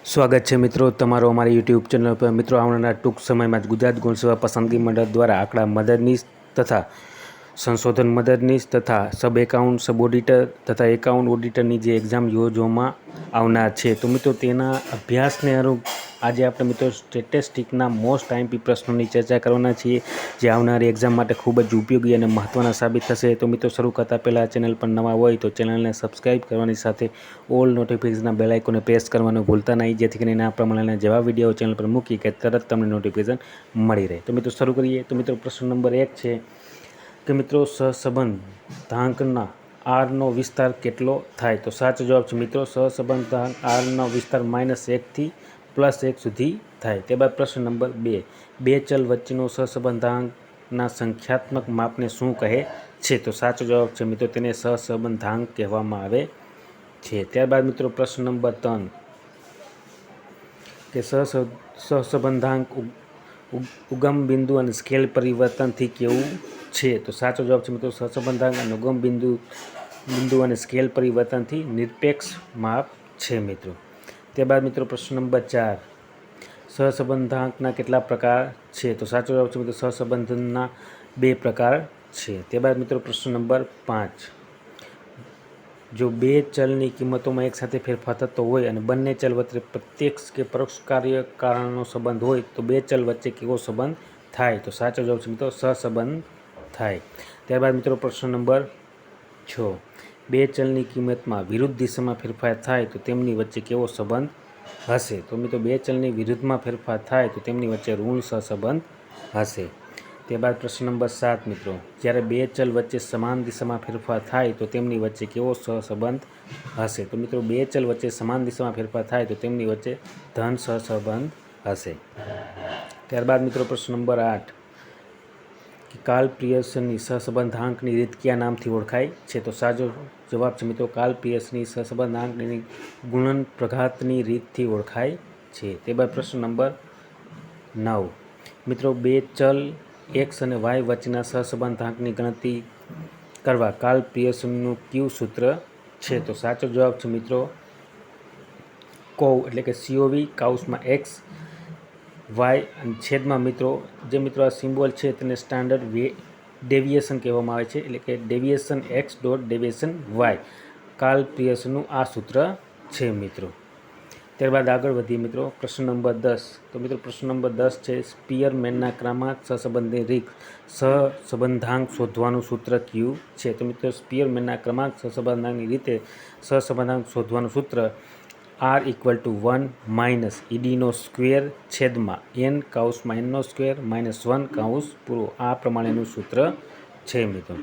સ્વાગત છે મિત્રો તમારો અમારી યુટ્યુબ ચેનલ પર। મિત્રો આવનારા ટૂંક સમયમાં જ ગુજરાત ગૌણ સેવા પસંદગી મંડળ દ્વારા આંકડા મદદનીશ તથા સંશોધન મદદનીશ તથા સબ એકાઉન્ટ સબ ઓડિટર તથા એકાઉન્ટ ઓડિટરની જે એક્ઝામ યોજવામાં આવનાર છે, તો મિત્રો તેના અભ્યાસને આજે આપણે મિત્રો સ્ટેટિસ્ટિકના મોસ્ટ આઈએમપી પ્રશ્નોની ચર્ચા કરવાના છીએ, જે આવનારી એક્ઝામ માટે ખૂબ જ ઉપયોગી અને મહત્ત્વના સાબિત થશે। તો મિત્રો શરૂ કરતાં પહેલાં ચેનલ પર નવા હોય તો ચેનલને સબસ્ક્રાઈબ કરવાની સાથે ઓલ નોટિફિકેશનના બેલ આઇકોને પ્રેસ કરવાનું ભૂલતા નહીં, જેથી કરીને આ પ્રમાણેના જેવા વિડીયો ચેનલ પર મૂકી કે તરત તમને નોટિફિકેશન મળી રહે। તો મિત્રો શરૂ કરીએ। તો મિત્રો પ્રશ્ન નંબર 1 છે કે મિત્રો સહસંબંધાંકના આરનો વિસ્તાર કેટલો થાય? તો સાચો જવાબ છે મિત્રો સહસંબંધાંક આરનો વિસ્તાર -1 થી +1 સુધી થાય। ત્યારબાદ પ્રશ્ન નંબર 2, બે ચલ વચ્ચેનો સહસંબંધાંકના સંખ્યાત્મક માપને શું કહે છે? તો સાચો જવાબ છે મિત્રો તેને સહસંબંધાંક કહેવામાં આવે છે। ત્યારબાદ મિત્રો પ્રશ્ન નંબર 3 કે સહસંબંધાંક ઉગમ બિંદુ અને સ્કેલ પરિવર્તનથી કેવું છે? તો સાચો જવાબ છે મિત્રો સહસંબંધાંક અને ઉગમ બિંદુ અને સ્કેલ પરિવર્તનથી નિરપેક્ષ માપ છે મિત્રો। ત્યારબાદ મિત્રો પ્રશ્ન નંબર 4 સહસંબંધાંકના કેટલા પ્રકાર છે? તો સાચો જવાબ છે મિત્રો સહસંબંધના 2 પ્રકાર છે। ત્યારબાદ મિત્રો પ્રશ્ન નંબર 5 જો બે ચલની કિંમતોમાં એકસાથે ફેરફાર થતો હોય અને બંને ચલ વચ્ચે પ્રત્યક્ષ કે પરોક્ષ કારણનો સંબંધ હોય તો બે ચલ વચ્ચે કેવો સંબંધ થાય? તો સાચો જવાબ છે મિત્રો સહસંબંધ થાય। ત્યારબાદ મિત્રો પ્રશ્ન નંબર 6 બે ચલની કિંમતમાં વિરુદ્ધ દિશામાં ફેરફાર થાય તો તેમની વચ્ચે કેવો સંબંધ હશે? તો મિત્રો બે ચલની વિરુદ્ધમાં ફેરફાર થાય તો તેમની વચ્ચે ઋણ સહસંબંધ હશે। ત્યારબાદ પ્રશ્ન નંબર 7 મિત્રો જ્યારે બે ચલ વચ્ચે સમાન દિશામાં ફેરફાર થાય તો તેમની વચ્ચે કેવો સહસંબંધ હશે? તો મિત્રો બે ચલ વચ્ચે સમાન દિશામાં ફેરફાર થાય તો તેમની વચ્ચે ધન સહસંબંધ હશે। ત્યારબાદ મિત્રો પ્રશ્ન નંબર 8 કે કાર્લ પિયર્સનની સહસંબંધાંકની રીત કયા નામથી ઓળખાય છે? તો સાચો જવાબ છે મિત્રો કાર્લ પિયર્સનની સહસંબંધાંકની ગુણન પ્રઘાતની રીતથી ઓળખાય છે। ત્યારબાદ પ્રશ્ન નંબર 9 મિત્રો બે ચલ x અને y વચ્ચેના સહસંબંધાંકની ગણતરી કરવા કાર્લ પિયર્સનનું કયું સૂત્ર છે? તો સાચો જવાબ છે મિત્રો એટલે કે COV કાઉસમાં x y અને છેદમાં મિત્રો જે મિત્રો આ સિમ્બોલ છે તેને સ્ટાન્ડર્ડ ડેવિએશન કહેવામાં આવે છે, એટલે કે deviation x dot deviation y Karl પિયર્સનનું આ સૂત્ર છે મિત્રો। ત્યારબાદ આગળ વધીએ મિત્રો પ્રશ્ન નંબર 10 તો મિત્રો પ્રશ્ન નંબર 10 છે સ્પીયરમેનના ક્રમાંક સહસંબંધની રીત સહસંબંધાંક શોધવાનું સૂત્ર કયું છે? તો મિત્રો સ્પીયરમેનના ક્રમાંક સહસંબંધાંકની રીતે સહસંબંધાંક શોધવાનું સૂત્ર r = 1 - ED² છેદમાં n કાઉસમાં n² - 1 કાઉસ પૂરો આ પ્રમાણેનું સૂત્ર છે મિત્રો।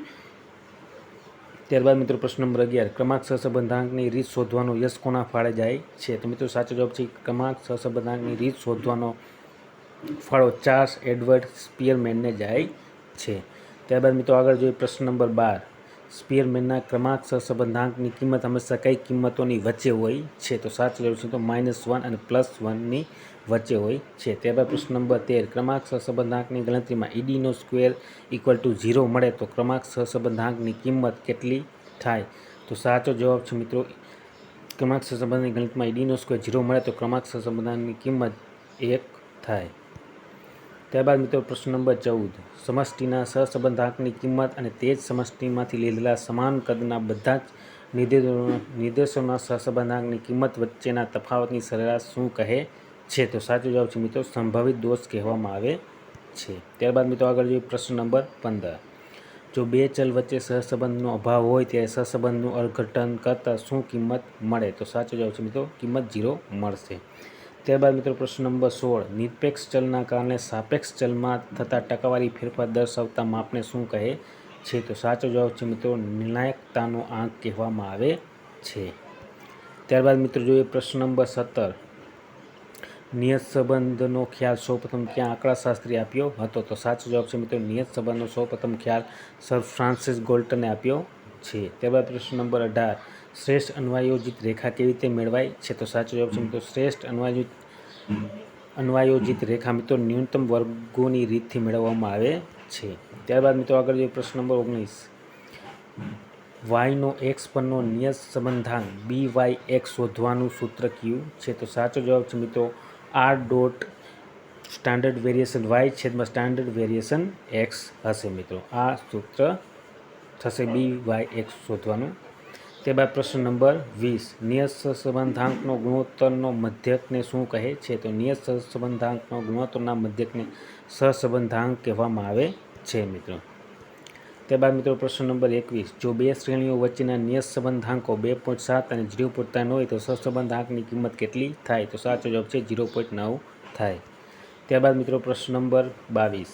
ત્યારબાદ મિત્રો પ્રશ્ન નંબર 11 ક્રમાંક સહસંબંધાંકની રીત શોધવાનો યશ કોના ફાળે જાય છે? તો મિત્રો સાચો જવાબ છે ક્રમાંક સહસંબંધાંકની રીત શોધવાનો ફાળો ચાર્લ્સ એડવર્ડ સ્પીયરમેનને જાય છે। ત્યારબાદ મિત્રો આગળ જોઈએ પ્રશ્ન નંબર 12 સ્પીયરમેનના ક્રમાંક સહસંબંધાંકની કિંમત હંમેશા કઈ કિંમતોની વચ્ચે હોય છે? તો સાચો જવાબ છે તો -1 અને +1ની વચ્ચે હોય છે। ત્યારબાદ પ્રશ્ન નંબર 13 ક્રમાંક સહસંબંધાંકની ગણતરીમાં ED² = 0 મળે તો ક્રમાંક સહસંબંધાંકની કિંમત કેટલી થાય? તો સાચો જવાબ છે મિત્રો ક્રમાંક સહસંબંધની ગણતરીમાં ED² 0 મળે તો ક્રમાંક સહસંબંધની કિંમત 1 થાય। ત્યારબાદ મિત્રો પ્રશ્ન નંબર 14 સમષ્ટિના સહસંબંધાંકની કિંમત અને તે જ સમષ્ટિમાંથી લીધેલા સમાન કદના બધા જ નિર્દેશોના સહસંબંધાંકની કિંમત વચ્ચેના તફાવતની સરેરાશ શું કહે છે? તો સાચો જવાબ છે મિત્રો સંભવિત દોષ કહેવામાં આવે છે। ત્યારબાદ મિત્રો આગળ જોઈએ પ્રશ્ન નંબર 15 જો બે ચલ વચ્ચે સહસંબંધનો અભાવ હોય ત્યારે સહસંબંધનું અર્થઘટન કરતાં શું કિંમત મળે? તો સાચો જવાબ છે મિત્રો કિંમત 0 મળશે। ત્યારબાદ મિત્રો પ્રશ્ન નંબર 16 નિરપેક્ષ ચલના કારણે સાપેક્ષ ચલમાં થતા ટકાવારી ફેરફાર દર્શાવતા માપને શું કહે છે? તો સાચો જવાબ છે મિત્રો નિર્ણાયકતાનો આંક કહેવામાં આવે છે। ત્યારબાદ મિત્રો જોઈએ પ્રશ્ન નંબર 17 નિયત સંબંધનો ખ્યાલ સૌપ્રથમ ક્યાં આંકડાશાસ્ત્રીએ આપ્યો હતો? તો સાચો જવાબ છે મિત્રો નિયત સંબંધનો સૌપ્રથમ ખ્યાલ સર ફ્રાન્સિસ ગોલ્ટને આપ્યો છે। ત્યારબાદ પ્રશ્ન નંબર 18 શ્રેષ્ઠ અન્વયોજિત રેખા કેવી રીતે મેળવાય છે? તો સાચો જવાબ છે મિત્રો શ્રેષ્ઠ અન્વયોજિત રેખા મિત્રો ન્યૂનતમ વર્ગોની રીતથી મેળવવામાં આવે છે। ત્યારબાદ મિત્રો આગળ જોઈએ પ્રશ્ન નંબર 19 વાયનો એક્સ પરનો નિયત સંબંધાંક બી વાય એક્સ શોધવાનું સૂત્ર કયું છે? તો સાચો જવાબ છે મિત્રો R dot standard variation Y છેદમાં સ્ટાન્ડર્ડ વેરિએશન એક્સ હશે મિત્રો. આ સૂત્ર થશે બી વાય એક્સ શોધવાનું. ત્યારબાદ પ્રશ્ન નંબર 20, નિયત સહસંબંધાંકનો ગુણોત્તરનો મધ્યકને શું કહે છે? તો નિયત સહસંબંધાંકનો ગુણોત્તરના મધ્યકને સહસંબંધાંક કહેવામાં આવે છે મિત્રો. ત્યારબાદ મિત્રો પ્રશ્ન નંબર 21, જો બે શ્રેણીઓ વચ્ચેના નિયત સંબંધાંકો 2.7 અને 0.3 હોય તો સહસંબંધાંકની કિંમત કેટલી થાય? તો સાચો જવાબ છે 0.9 થાય. ત્યારબાદ મિત્રો પ્રશ્ન નંબર 22,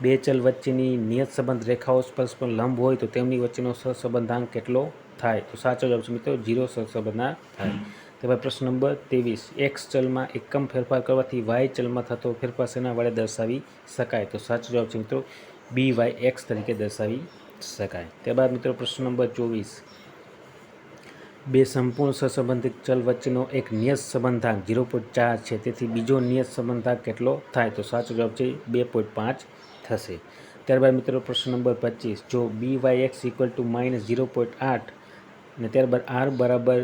બે ચલ વચ્ચેની નિયત સંબંધ રેખાઓ પરસ્પર લંબ હોય તો તેમની વચ્ચેનો સહસંબંધાંક કેટલો થાય? તો સાચો જવાબ છે મિત્રો 0 સહસંબંધાંક થાય. ત્યારબાદ પ્રશ્ન નંબર 23, એક્સ ચલમાં એકમ ફેરફાર કરવાથી વાય ચલમાં થતો ફેરફાર શેના વડે દર્શાવી શકાય? તો સાચો જવાબ છે મિત્રો બી વાય એક્સ તરીકે દર્શાવી શકાય. ત્યારબાદ મિત્રો પ્રશ્ન નંબર 24, બે સંપૂર્ણ સહસંબંધિત ચલ વચ્ચેનો એક નિયત સંબંધાંક 0.4 છે, તેથી બીજો નિયત સંબંધાંક કેટલો થાય? તો સાચો જવાબ છે 2.5 થશે. ત્યારબાદ મિત્રો પ્રશ્ન નંબર 25, જો B Y x equal to -0.8 અને ત્યારબાદ આર બરાબર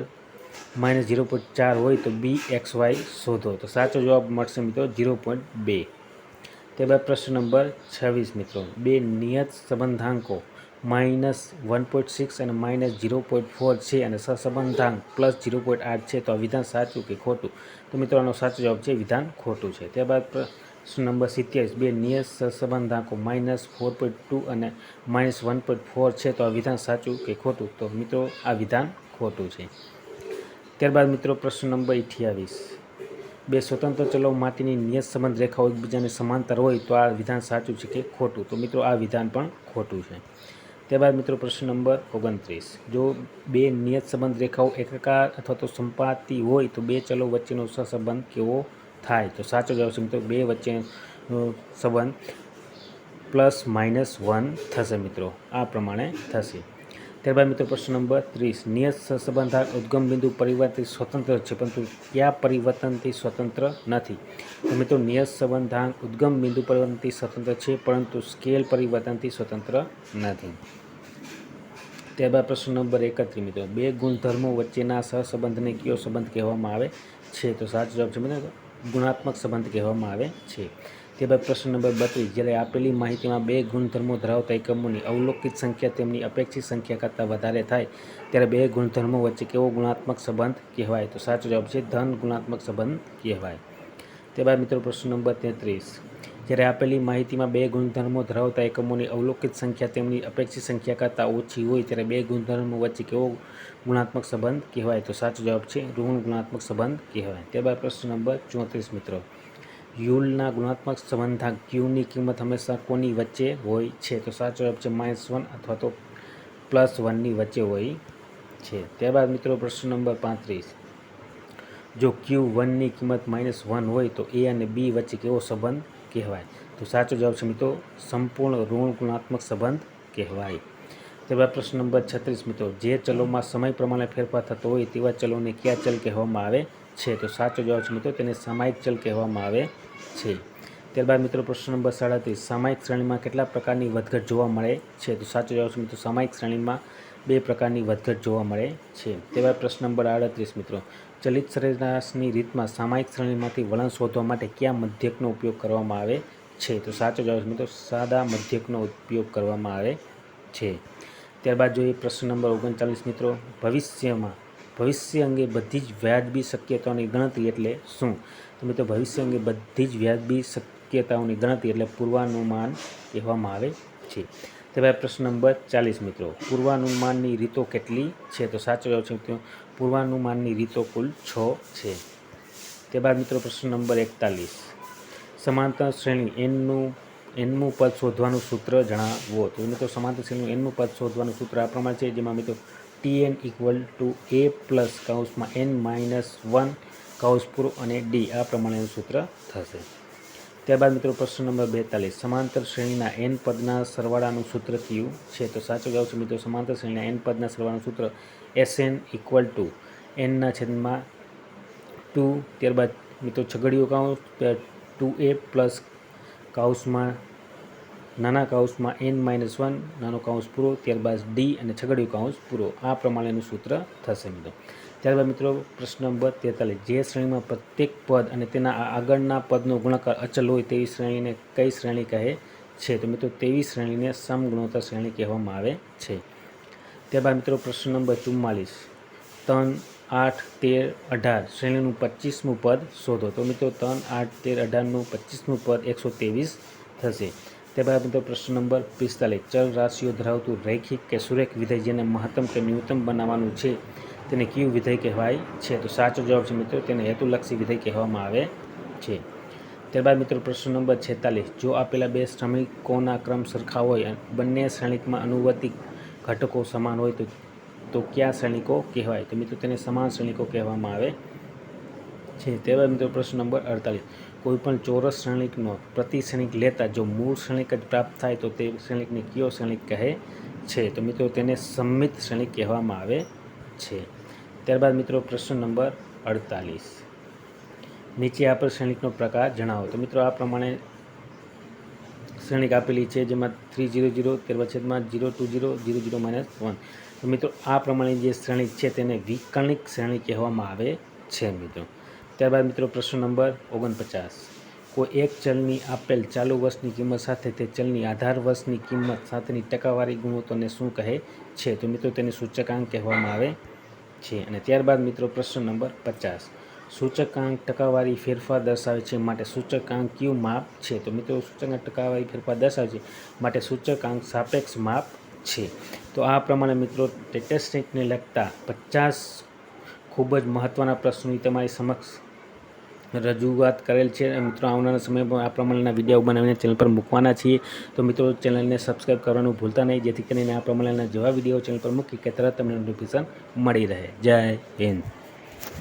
-0.4 હોય તો બી એક્સ વાય શોધો. તો સાચો જવાબ મળશે મિત્રો 0.2. ત્યારબાદ પ્રશ્ન નંબર 26 મિત્રો, બે નિયત સંબંધાંકો -1.6 અને -0.4 છે અને સહસંબંધાંક +0.8 છે, તો આ વિધાન સાચું કે ખોટું? તો મિત્રો આનો સાચો જવાબ છે વિધાન ખોટું છે. ત્યારબાદ પ્રશ્ન નંબર 27, બે નિયત સહસંબંધાંકો -4.2 અને -1.4 છે, તો આ વિધાન સાચું કે ખોટું? તો મિત્રો આ વિધાન ખોટું છે. ત્યારબાદ મિત્રો પ્રશ્ન નંબર 28, બે સ્વતંત્ર ચલો માટેની નિયત સંબંધ રેખાઓ એકબીજાને સમાંતર હોય તો આ વિધાન સાચું છે કે ખોટું? તો મિત્રો આ વિધાન પણ ખોટું છે. ત્યારબાદ મિત્રો પ્રશ્ન નંબર 29, જો બે નિયત સંબંધ રેખાઓ એકાકાર અથવા તો સંપાતી હોય તો બે ચલો વચ્ચેનો સહસંબંધ કેવો થાય? તો સાચો જવાબ છે મિત્રો બે વચ્ચેનો સંબંધ +-1 થશે મિત્રો. આ પ્રમાણે થશે. ત્યારબાદ મિત્રો પ્રશ્ન નંબર 30, નિયત સહસંબંધાંક ઉદ્ગમ બિંદુ પરિવર્તનથી સ્વતંત્ર છે પરંતુ કયા પરિવર્તનથી સ્વતંત્ર નથી? તો મિત્રો નિયત સંબંધાંક ઉદ્ગમ બિંદુ પરિવર્તનથી સ્વતંત્ર છે પરંતુ સ્કેલ પરિવર્તનથી સ્વતંત્ર નથી. ત્યારબાદ પ્રશ્ન નંબર 31 મિત્રો, બે ગુણધર્મો વચ્ચેના સહસંબંધને કયો સંબંધ કહેવામાં આવે છે? તો સાચો જવાબ છે મિત્રો ગુણાત્મક સંબંધ કહેવામાં આવે છે. ત્યારબાદ પ્રશ્ન નંબર 32, જ્યારે આપેલી માહિતીમાં બે ગુણધર્મો ધરાવતા એકમોની અવલોકિત સંખ્યા તેમની અપેક્ષિત સંખ્યા કરતાં વધારે થાય ત્યારે બે ગુણધર્મો વચ્ચે કેવો ગુણાત્મક સંબંધ કહેવાય? તો સાચો જવાબ છે ધન ગુણાત્મક સંબંધ કહેવાય. ત્યારબાદ મિત્રો પ્રશ્ન નંબર 33, જ્યારે આપેલી માહિતીમાં બે ગુણધર્મો ધરાવતા એકમોની અવલોકિત સંખ્યા તેમની અપેક્ષિત સંખ્યા કરતાં ઓછી હોય ત્યારે બે ગુણધર્મો વચ્ચે કેવો ગુણાત્મક સંબંધ કહેવાય? તો સાચો જવાબ છે ઋણ ગુણાત્મક સંબંધ કહેવાય. ત્યારબાદ પ્રશ્ન નંબર 34 મિત્રો, યુલના ગુણાત્મક સંબંધાંક ક્યુની કિંમત હંમેશા કોની વચ્ચે હોય છે? તો સાચો જવાબ છે -1 અથવા તો +1ની વચ્ચે હોય છે. ત્યારબાદ મિત્રો પ્રશ્ન નંબર 35, જો Q1ની કિંમત -1 હોય તો એ અને બી વચ્ચે કેવો સંબંધ કહેવાય? તો સાચો જવાબ છે મિત્રો સંપૂર્ણ ઋણ ગુણાત્મક સંબંધ કહેવાય. ત્યારબાદ પ્રશ્ન નંબર 36 મિત્રો, જે ચલોમાં સમય પ્રમાણે ફેરફાર થતો હોય તેવા ચલોને કયા ચલ કહેવામાં આવે છે? તો સાચો જવાબ છે મિત્રો તેને સામાયિક ચલ કહેવામાં આવે છે. ત્યારબાદ મિત્રો પ્રશ્ન નંબર 37, સામાયિક શ્રેણીમાં કેટલા પ્રકારની વધઘટ જોવા મળે છે? તો સાચો જવાબ છે મિત્રો સામાયિક શ્રેણીમાં 2 પ્રકારની વધઘટ જોવા મળે છે. ત્યારબાદ પ્રશ્ન નંબર 38 મિત્રો, ચલિત સરેરાશની રીતમાં સામાયિક શ્રેણીમાંથી વલણ શોધવા માટે કયા મધ્યકનો ઉપયોગ કરવામાં આવે છે? તો સાચો જવાબ છે મિત્રો સાદા મધ્યકનો ઉપયોગ કરવામાં આવે છે. ત્યારબાદ જોઈએ પ્રશ્ન નંબર 39 મિત્રો, ભવિષ્ય અંગે બધી જ વ્યાજબી શક્યતાઓની ગણતરી એટલે શું? તો મિત્રો ભવિષ્ય અંગે બધી જ વ્યાજબી શક્યતાઓની ગણતરી એટલે પૂર્વાનુમાન કહેવામાં આવે છે. ત્યારબાદ પ્રશ્ન નંબર 40 મિત્રો, પૂર્વાનુમાનની રીતો કેટલી છે? તો સાચો જવાબ છે મિત્રો પૂર્વાનુમાનની રીતો કુલ 6 છે. ત્યારબાદ મિત્રો પ્રશ્ન નંબર 41, સમાંતર શ્રેણી એનમું પદ શોધવાનું સૂત્ર જણાવો. તો મિત્રો સમાંતર શ્રેણીનું એનમું પદ શોધવાનું સૂત્ર આ પ્રમાણે છે, જેમાં મિત્રો Tn = a પ્લસ કૌંસમાં n-1 કૌંસ પૂરો અને d આ પ્રમાણેનું સૂત્ર થશે. ત્યારબાદ મિત્રો પ્રશ્ન નંબર 42, સમાંતર શ્રેણીના n પદના સરવાળાનું સૂત્ર કયું છે? તો સાચો જવાબ છે મિત્રો સમાંતર શ્રેણીના n પદના સરવાળાનું સૂત્ર Sn = n/2. ત્યારબાદ મિત્રો છગડીયો કૌંસ 2a પ્લસ કૌંસમાં નાના કૌંસમાં n-1 નાનો કૌંસ પૂરો, ત્યારબાદ ડી અને છગડીયો કૌંસ પૂરો. આ પ્રમાણેનું સૂત્ર થશે મિત્રો. ત્યારબાદ મિત્રો પ્રશ્ન નંબર 43, જે શ્રેણીમાં પ્રત્યેક પદ અને તેના આગળના પદનો ગુણાકાર અચલ હોય તેવી શ્રેણીને કઈ શ્રેણી કહે છે? તો મિત્રો તેવી શ્રેણીને સમગુણોત્તર શ્રેણી કહેવામાં આવે છે. ત્યારબાદ મિત્રો પ્રશ્ન નંબર 44, 3, 8, 13, 18 શ્રેણીનું 25મું પદ શોધો. તો મિત્રો 3, 8, 13, 18નું 25મું પદ 123 થશે. ત્યારબાદ મિત્રો પ્રશ્ન નંબર 45, ચલ રાશિઓ ધરાવતું રૈખિક કે સુરેખ વિધેય જેને મહત્તમ કે ન્યૂનતમ બનાવવાનું છે તેને કયું વિધેય કહેવાય છે? તો સાચો જવાબ છે મિત્રો તેને હેતુલક્ષી વિધેય કહેવામાં આવે છે. ત્યારબાદ મિત્રો પ્રશ્ન નંબર 46, જો આપેલા બે શ્રેણિકોના ક્રમ સરખા હોય અને બંને શ્રેણિકમાં અનુવર્તી ઘટકો સમાન હોય તો કયા શ્રેણિકો કહેવાય? તો મિત્રો તેને સમાન શ્રેણિકો કહેવામાં આવે છે. ત્યારબાદ મિત્રો પ્રશ્ન નંબર 48, કોઈપણ ચોરસ શ્રેણિકનો પ્રતિ શ્રેણિક લેતા જો મૂળ શ્રેણિક જ પ્રાપ્ત થાય તો તે શ્રેણિકને કયો શ્રેણિક કહે છે? તો મિત્રો તેને સમમિત શ્રેણિક કહેવામાં આવે છે. ત્યારબાદ મિત્રો પ્રશ્ન નંબર 48, નીચે આપેલ શ્રેણિકનો પ્રકાર જણાવો. તો મિત્રો આ પ્રમાણે શ્રેણિક આપેલી છે જેમાં 3, 0, 0, ત્યારબાદ છેદમાં 0, 2, 0, 0, 0, -1. તો મિત્રો આ પ્રમાણે જે શ્રેણિક છે તેને વિકર્ણિક શ્રેણી કહેવામાં આવે છે મિત્રો. ત્યારબાદ મિત્રો પ્રશ્ન નંબર 49, કોઈ એક ચલની આપેલ ચાલુ વર્ષની કિંમત સાથે તે ચલની આધાર વર્ષની કિંમત સાથેની ટકાવારી ગુણોત્તરને શું કહે છે? તો મિત્રો તેને સૂચકાંક કહેવામાં આવે છે. અને ત્યારબાદ મિત્રો પ્રશ્ન નંબર 50, સૂચકાંક ટકાવારી ફેરફાર દર્શાવે છે માટે સૂચકાંક કયું માપ છે? તો મિત્રો સૂચકાંક ટકાવારી ફેરફાર દર્શાવે છે માટે સૂચકાંક સાપેક્ષ માપ છે. તો આ પ્રમાણે મિત્રો સ્ટેટિસ્ટિક્સને લગતા 50 ખૂબ જ મહત્ત્વના પ્રશ્નોની તમારી સમક્ષ રજૂઆત કરેલ છે. મિત્રો આવનારા સમયમાં આ પ્રમાણેના વિડીયો બનાવીને ચેનલ પર મૂકવાના છીએ. તો મિત્રો ચેનલને સબસ્ક્રાઈબ કરવાનું ભૂલતા નહીં, જેથી કરીને આ પ્રમાણેના જેવા વિડીયો ચેનલ પર મૂકી કે તરત તમને નોટિફિકેશન મળી રહે. જય હિન્દ.